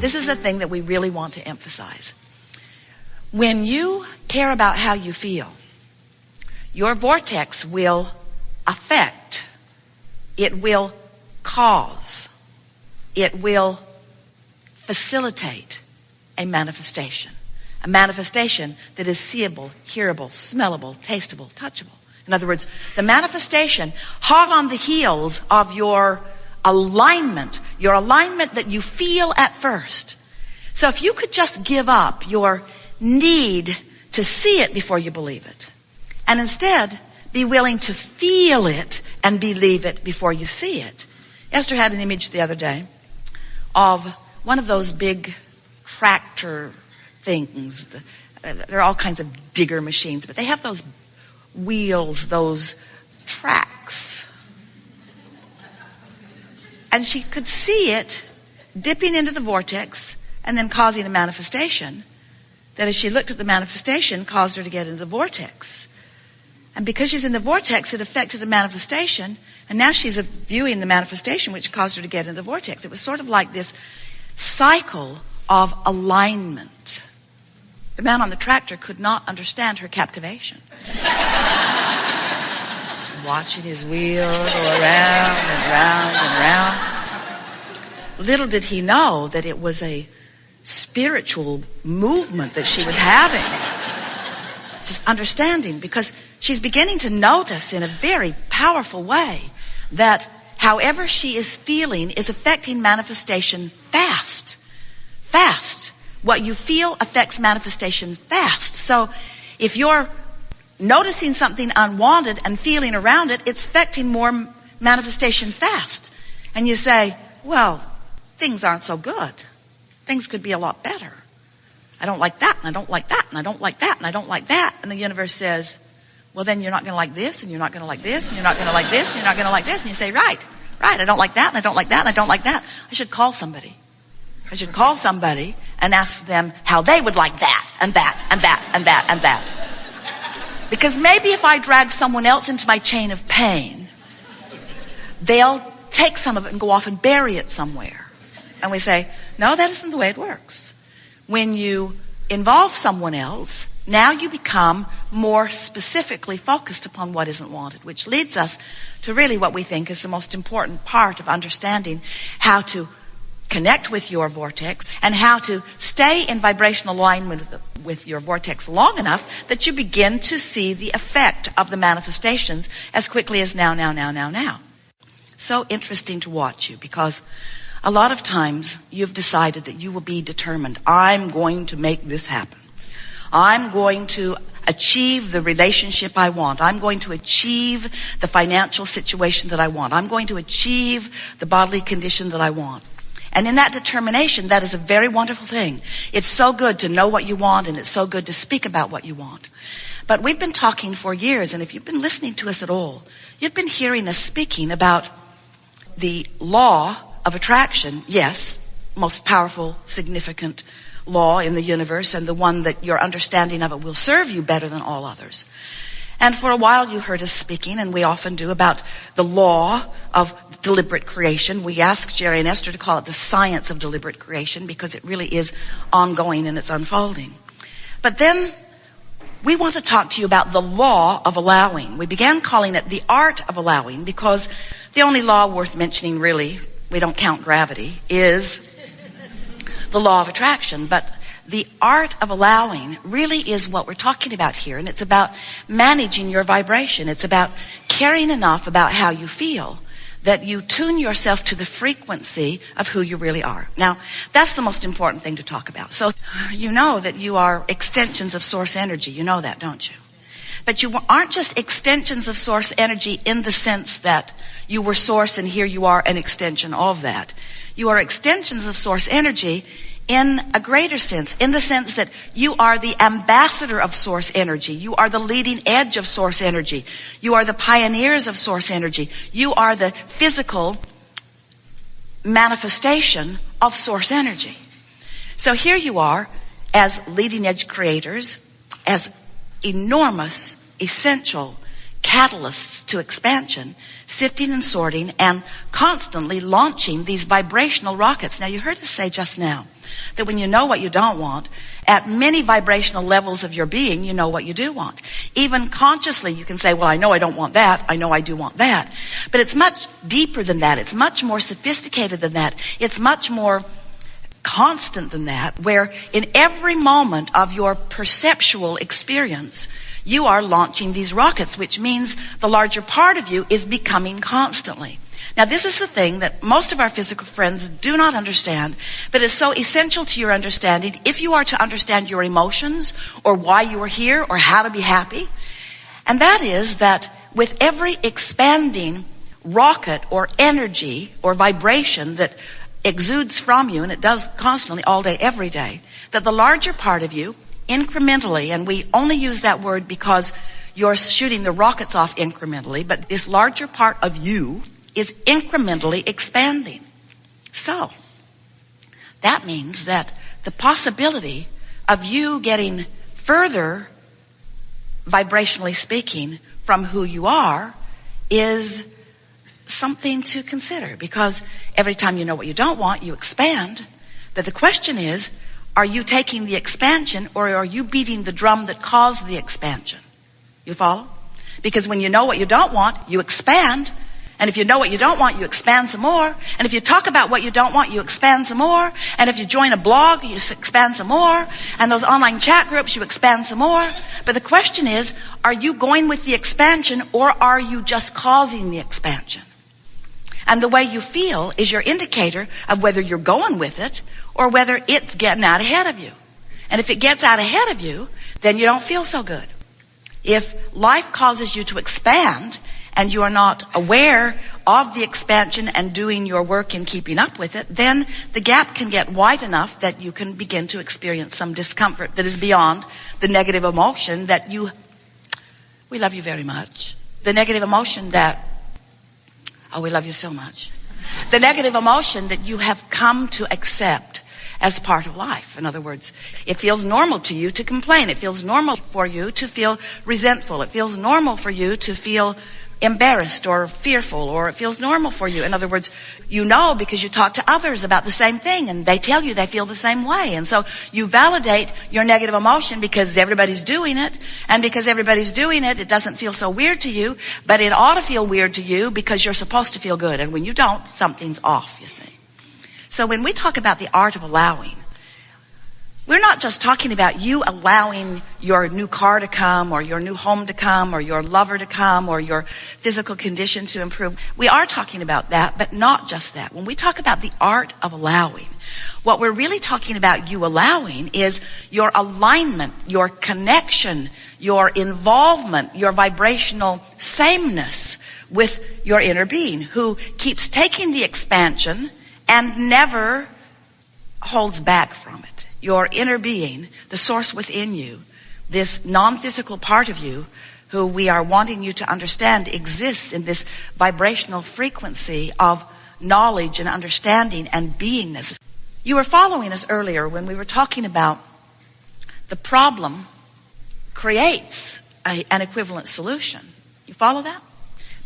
this is the thing that we really want to emphasize. When you care about how you feel, your vortex will affect, it will cause, it will facilitate a manifestation that is seeable, hearable, smellable, tasteable, touchable. In other words, the manifestation hot on the heels of your alignment that you feel at first. So if you could just give up your need to see it before you believe it, and instead be willing to feel it and believe it before you see it. Esther had an image the other day of one of those big tractor things. There are all kinds of digger machines, but they have those wheels, those tracks. And she could see it dipping into the vortex and then causing a manifestation that, as she looked at the manifestation, caused her to get into the vortex. And because she's in the vortex, it affected the manifestation, and now she's viewing the manifestation, which caused her to get into the vortex. It was sort of like this cycle of alignment. The man on the tractor could not understand her captivation. Watching his wheel go around and round and round. Little did he know that it was a spiritual movement that she was having. Just understanding, because she's beginning to notice in a very powerful way that however she is feeling is affecting manifestation fast. Fast. What you feel affects manifestation fast. So if you're noticing something unwanted and feeling around it, it's affecting more manifestation fast. And you say, well, things aren't so good. Things could be a lot better. I don't like that, and I don't like that, and I don't like that, and I don't like that. And the universe says, well, then you're not going to like this, and you're not going to like this, and you're not going to like this, and you're not going to like this. And you say, right, I don't like that, and I don't like that, and I don't like that. I should call somebody. I should call somebody and ask them how they would like that, and that, and that, and that, and that. Because maybe if I drag someone else into my chain of pain, they'll take some of it and go off and bury it somewhere. And we say, no, that isn't the way it works. When you involve someone else, now you become more specifically focused upon what isn't wanted, which leads us to really what we think is the most important part of understanding how to connect with your vortex and how to stay in vibrational alignment with your vortex long enough that you begin to see the effect of the manifestations as quickly as now. So interesting to watch you, because a lot of times you've decided that you will be determined. I'm going to make this happen. I'm going to achieve the relationship I want. I'm going to achieve the financial situation that I want. I'm going to achieve the bodily condition that I want. And in that determination, that is a very wonderful thing. It's so good to know what you want, and it's so good to speak about what you want. But we've been talking for years, and if you've been listening to us at all, you've been hearing us speaking about the law of attraction. Yes, most powerful, significant law in the universe, and the one that your understanding of it will serve you better than all others. And for a while you heard us speaking, and we often do, about the law of deliberate creation. We asked Jerry and Esther to call it the science of deliberate creation, because it really is ongoing and it's unfolding. But then we want to talk to you about the law of allowing. We began calling it the art of allowing, because the only law worth mentioning, really, we don't count gravity, is the law of attraction. But the art of allowing really is what we're talking about here. And it's about managing your vibration. It's about caring enough about how you feel that you tune yourself to the frequency of who you really are. Now, that's the most important thing to talk about. So you know that you are extensions of source energy. You know that, don't you? But you aren't just extensions of source energy in the sense that you were source and here you are an extension of that. You are extensions of source energy in a greater sense, in the sense that you are the ambassador of source energy. You are the leading edge of source energy. You are the pioneers of source energy. You are the physical manifestation of source energy. So here you are as leading edge creators, as enormous, essential, catalysts to expansion, sifting and sorting and constantly launching these vibrational rockets. Now, you heard us say just now that when you know what you don't want, at many vibrational levels of your being, you know what you do want. Even consciously, you can say, well, I know I don't want that. I know I do want that. But it's much deeper than that. It's much more sophisticated than that. It's much more constant than that, where in every moment of your perceptual experience, you are launching these rockets, which means the larger part of you is becoming constantly. Now, this is the thing that most of our physical friends do not understand, but is so essential to your understanding if you are to understand your emotions or why you are here or how to be happy. And that is that with every expanding rocket or energy or vibration that exudes from you, and it does constantly, all day, every day, that the larger part of you, incrementally, and we only use that word because you're shooting the rockets off incrementally, but this larger part of you is incrementally expanding. So, that means that the possibility of you getting further, vibrationally speaking, from who you are is something to consider, because every time you know what you don't want, you expand. But the question is, are you taking the expansion or are you beating the drum that caused the expansion? You follow? Because when you know what you don't want, you expand. And if you know what you don't want, you expand some more. And if you talk about what you don't want, you expand some more. And if you join a blog, you expand some more. And those online chat groups, you expand some more. But the question is, are you going with the expansion or are you just causing the expansion? And the way you feel is your indicator of whether you're going with it or whether it's getting out ahead of you. And if it gets out ahead of you, then you don't feel so good. If life causes you to expand and you are not aware of the expansion and doing your work and keeping up with it, then the gap can get wide enough that you can begin to experience some discomfort that is beyond the negative emotion that we love you very much. The negative emotion that, oh, we love you so much. The negative emotion that you have come to accept as part of life. In other words, it feels normal to you to complain. It feels normal for you to feel resentful. It feels normal for you to feel embarrassed or fearful, or it feels normal for you. In other words, you know because you talk to others about the same thing and they tell you they feel the same way. And so you validate your negative emotion because everybody's doing it. And because everybody's doing it, it doesn't feel so weird to you, but it ought to feel weird to you because you're supposed to feel good. And when you don't, something's off, you see. So when we talk about the art of allowing, we're not just talking about you allowing your new car to come or your new home to come or your lover to come or your physical condition to improve. We are talking about that, but not just that. When we talk about the art of allowing, what we're really talking about you allowing is your alignment, your connection, your involvement, your vibrational sameness with your inner being, who keeps taking the expansion and never holds back from it. Your inner being, the source within you, this non-physical part of you, who we are wanting you to understand exists in this vibrational frequency of knowledge and understanding and beingness. You were following us earlier when we were talking about the problem creates an equivalent solution. You follow that?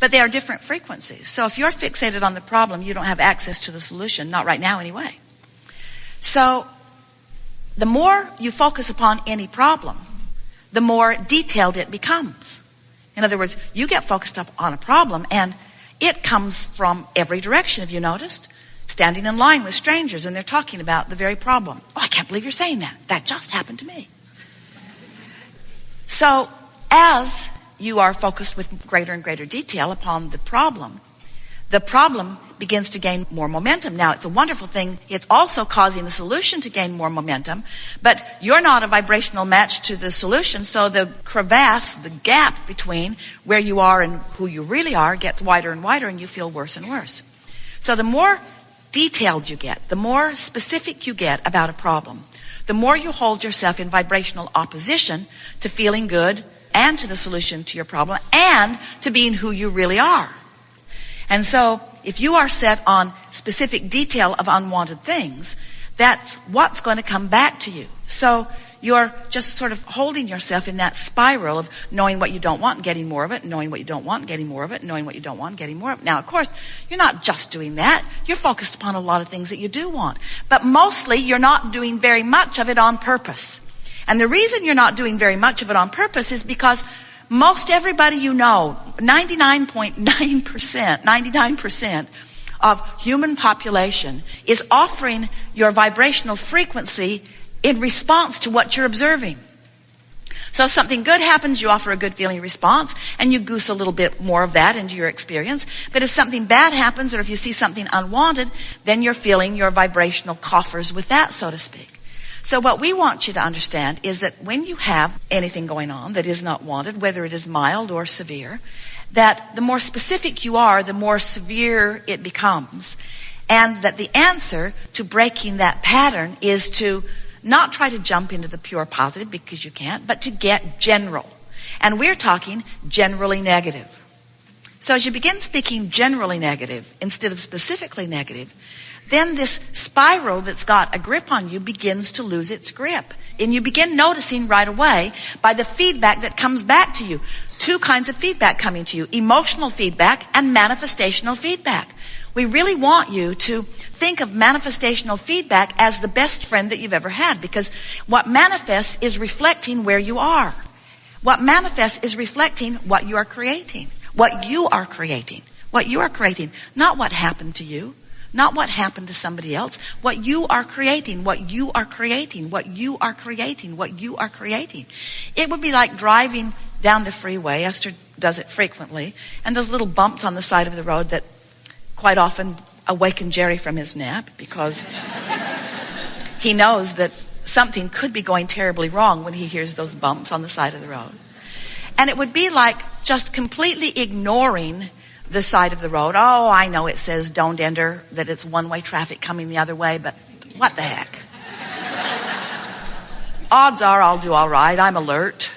But they are different frequencies. So if you're fixated on the problem, you don't have access to the solution, not right now anyway. So the more you focus upon any problem, the more detailed it becomes. In other words, you get focused up on a problem and it comes from every direction. Have you noticed? Standing in line with strangers and they're talking about the very problem. Oh, I can't believe you're saying that. That just happened to me. So as you are focused with greater and greater detail upon the problem begins to gain more momentum. Now, it's a wonderful thing. It's also causing the solution to gain more momentum, but you're not a vibrational match to the solution, so the crevasse, the gap between where you are and who you really are gets wider and wider, and you feel worse and worse. So the more detailed you get, the more specific you get about a problem, the more you hold yourself in vibrational opposition to feeling good and to the solution to your problem and to being who you really are. And so if you are set on specific detail of unwanted things, that's what's going to come back to you. So you're just sort of holding yourself in that spiral of knowing what you don't want and getting more of it, and knowing what you don't want and getting more of it, and knowing what you don't want and getting more of it. Now, of course, you're not just doing that. You're focused upon a lot of things that you do want. But mostly, you're not doing very much of it on purpose. And the reason you're not doing very much of it on purpose is because most everybody you know, 99% of human population is offering your vibrational frequency in response to what you're observing. So if something good happens, you offer a good feeling response, and you goose a little bit more of that into your experience. But if something bad happens, or if you see something unwanted, then you're filling your vibrational coffers with that, so to speak. So what we want you to understand is that when you have anything going on that is not wanted, whether it is mild or severe, that the more specific you are, the more severe it becomes. And that the answer to breaking that pattern is to not try to jump into the pure positive, because you can't, but to get general. And we're talking generally negative. So as you begin speaking generally negative instead of specifically negative, then this spiral that's got a grip on you begins to lose its grip. And you begin noticing right away by the feedback that comes back to you. Two kinds of feedback coming to you: emotional feedback and manifestational feedback. We really want you to think of manifestational feedback as the best friend that you've ever had, because what manifests is reflecting where you are. What manifests is reflecting what you are creating. What you are creating. What you are creating. Not what happened to you. Not what happened to somebody else. What you are creating. What you are creating. What you are creating. What you are creating. It would be like driving down the freeway. Esther does it frequently. And those little bumps on the side of the road that quite often awaken Jerry from his nap, because he knows that something could be going terribly wrong when he hears those bumps on the side of the road. And it would be like just completely ignoring the side of the road. Oh, I know it says don't enter, that it's one-way traffic coming the other way, but what the heck? Odds are I'll do all right. I'm alert.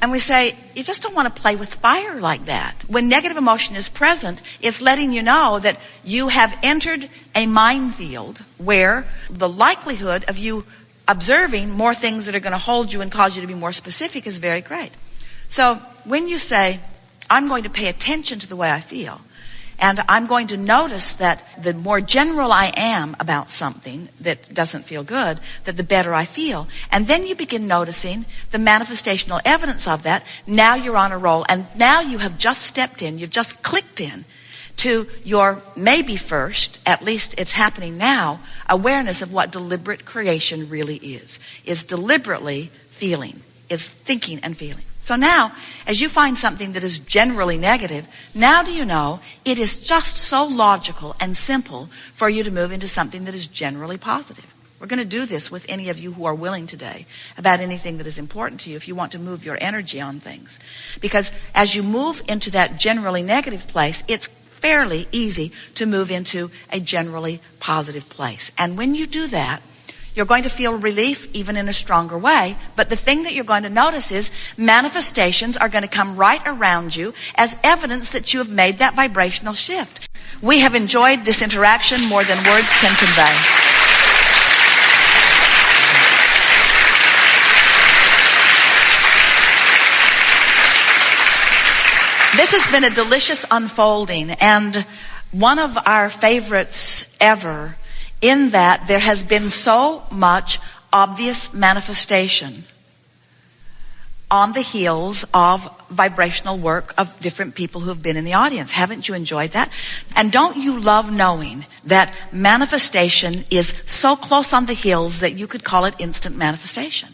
And we say, you just don't want to play with fire like that. When negative emotion is present, it's letting you know that you have entered a minefield where the likelihood of you observing more things that are going to hold you and cause you to be more specific is very great. So when you say, I'm going to pay attention to the way I feel, and I'm going to notice that the more general I am about something that doesn't feel good, that the better I feel. And then you begin noticing the manifestational evidence of that. Now you're on a roll, and now you have just stepped in, you've just clicked in to your maybe first, at least it's happening now, awareness of what deliberate creation really is deliberately feeling, is thinking and feeling. So now, as you find something that is generally negative, now do you know it is just so logical and simple for you to move into something that is generally positive. We're going to do this with any of you who are willing today about anything that is important to you if you want to move your energy on things. Because as you move into that generally negative place, it's fairly easy to move into a generally positive place. And when you do that, you're going to feel relief even in a stronger way. But the thing that you're going to notice is manifestations are going to come right around you as evidence that you have made that vibrational shift. We have enjoyed this interaction more than words can convey. This has been a delicious unfolding, and one of our favorites ever, in that there has been so much obvious manifestation on the heels of vibrational work of different people who have been in the audience. Haven't you enjoyed that? And don't you love knowing that manifestation is so close on the heels that you could call it instant manifestation?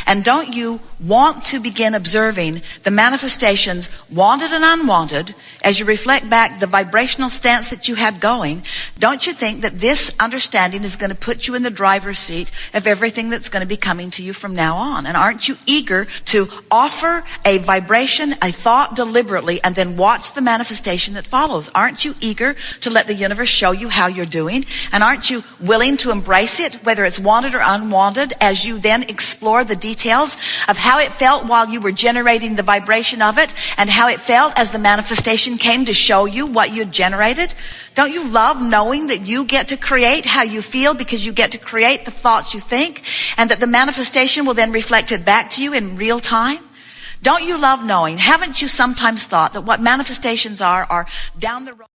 And don't you want to begin observing the manifestations, wanted and unwanted, as you reflect back the vibrational stance that you had going? Don't you think that this understanding is going to put you in the driver's seat of everything that's going to be coming to you from now on? And aren't you eager to offer a vibration, a thought deliberately, and then watch the manifestation that follows? Aren't you eager to let the universe show you how you're doing? And aren't you willing to embrace it, whether it's wanted or unwanted, as you then explore the the details of how it felt while you were generating the vibration of it and how it felt as the manifestation came to show you what you'd generated? Don't you love knowing that you get to create how you feel because you get to create the thoughts you think and that the manifestation will then reflect it back to you in real time? Don't you love knowing? Haven't you sometimes thought that what manifestations are down the road?